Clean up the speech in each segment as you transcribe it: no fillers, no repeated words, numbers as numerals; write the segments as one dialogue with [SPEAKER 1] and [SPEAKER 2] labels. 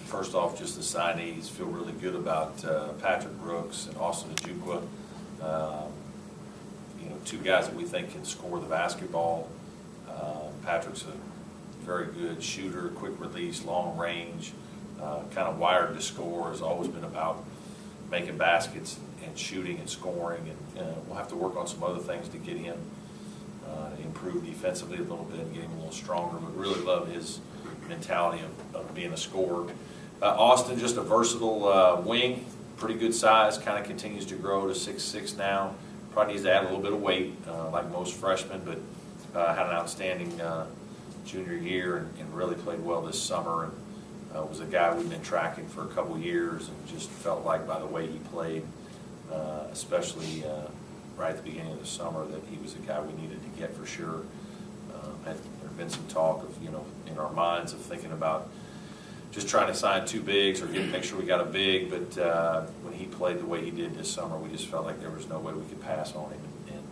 [SPEAKER 1] first off, just the signees, feel really good about Patrick Brooks and Austin Ojukwu. Two guys that we think can score the basketball. Patrick's a very good shooter, quick release, long range, kind of wired to score. Has always been about making baskets and shooting and scoring, and we'll have to work on some other things to get him to improve defensively a little bit and get him a little stronger, but really love his mentality of being a scorer. Austin, just a versatile wing, pretty good size, kind of continues to grow to 6'6" now. Probably needs to add a little bit of weight, like most freshmen, but had an outstanding junior year and really played well this summer. And was a guy we've been tracking for a couple years, and just felt like by the way he played, especially right at the beginning of the summer, that he was a guy we needed to get for sure. There's been some talk of, in our minds of thinking about just trying to sign two bigs or make sure we got a big, but when he played the way he did this summer, we just felt like there was no way we could pass on him, and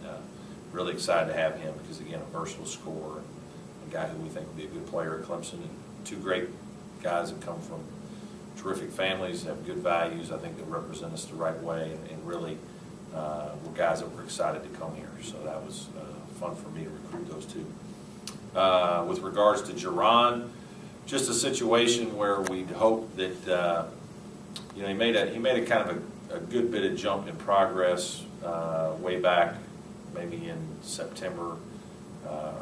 [SPEAKER 1] really excited to have him because, again, a versatile scorer, and a guy who we think will be a good player at Clemson, and two great guys that come from terrific families, have good values, I think that represent us the right way, and really were guys that were excited to come here, so that was fun for me to recruit those two. With regards to Jaron, just a situation where we'd hope that he made a kind of a good bit of jump in progress way back, maybe in September,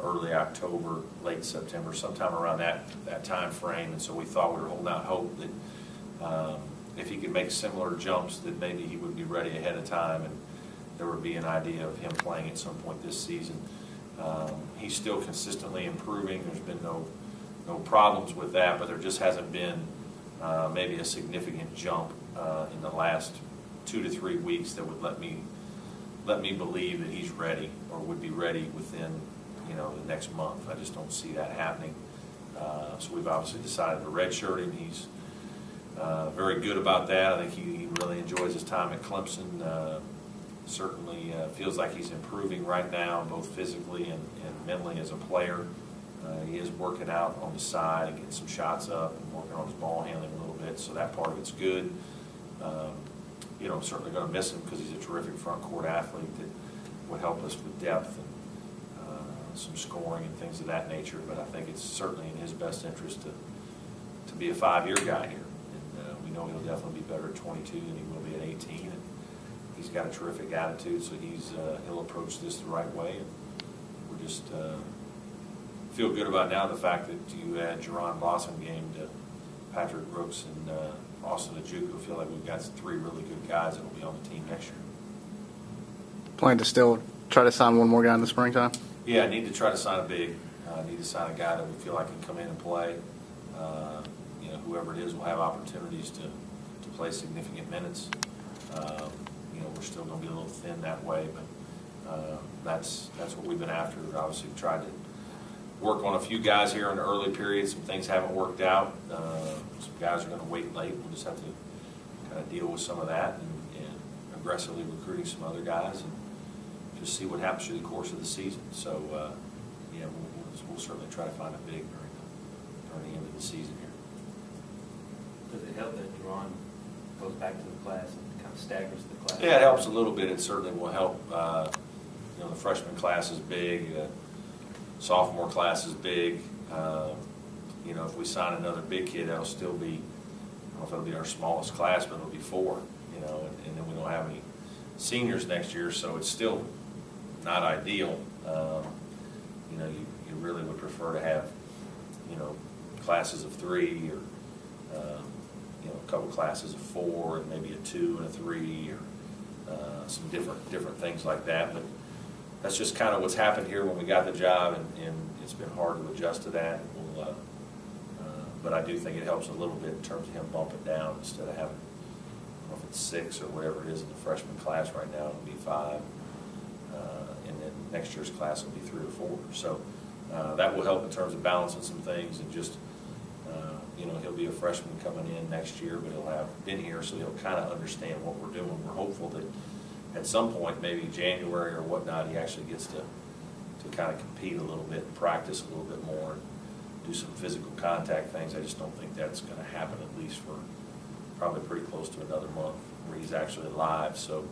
[SPEAKER 1] early October, late September, sometime around that time frame. And so we thought we were holding out hope that if he could make similar jumps, that maybe he would be ready ahead of time, and there would be an idea of him playing at some point this season. He's still consistently improving. There's been no problems with that, but there just hasn't been maybe a significant jump in the last 2 to 3 weeks that would let me believe that he's ready or would be ready within the next month. I just don't see that happening. So we've obviously decided to redshirt him. He's very good about that. I think he really enjoys his time at Clemson. Certainly feels like he's improving right now, both physically and mentally as a player. He is working out on the side and getting some shots up and working on his ball handling a little bit, so that part of it's good. I'm certainly going to miss him because he's a terrific front court athlete that would help us with depth and some scoring and things of that nature, but I think it's certainly in his best interest to be a 5-year guy here. And we know he'll definitely be better at 22 than he will be at 18. And he's got a terrific attitude, so he'll approach this the right way. And we're just feel good about now the fact that you add Jaron Blossomgame to Patrick Brooks and Austin Ojukwu. Feel like we've got 3 really good guys that will be on the team next year.
[SPEAKER 2] Plan to still try to sign one more guy in the springtime?
[SPEAKER 1] Yeah, I need to try to sign a big. I need to sign a guy that we feel like can come in and play. Whoever it is will have opportunities to play significant minutes. We're still going to be a little thin that way, but that's what we've been after. We've obviously tried to work on a few guys here in the early period. Some things haven't worked out. Some guys are going to wait late. We'll just have to kind of deal with some of that and aggressively recruiting some other guys and just see what happens through the course of the season. So, we'll certainly try to find a big during the end of the season here.
[SPEAKER 3] Does it help that Jaron goes back to the class and kind of staggers the class?
[SPEAKER 1] Yeah, it helps a little bit. It certainly will help. The freshman class is big. Sophomore class is big. If we sign another big kid, that'll still be, I don't know if it'll be our smallest class, but it'll be 4, and then we don't have any seniors next year, so it's still not ideal. You really would prefer to have, classes of 3 or, a couple classes of 4 and maybe a 2 and a 3 or some different things like that. But that's just kind of what's happened here when we got the job, and it's been hard to adjust to that. But I do think it helps a little bit in terms of him bumping down instead of having, I don't know if it's 6 or whatever it is in the freshman class right now, it'll be 5. And then next year's class will be 3 or 4. So that will help in terms of balancing some things, and just, he'll be a freshman coming in next year, but he'll have been here, so he'll kind of understand what we're doing. We're hopeful that at some point, maybe January or whatnot, he actually gets to kind of compete a little bit and practice a little bit more. do some physical contact things. I just don't think that's going to happen, at least for probably pretty close to another month where he's actually live. So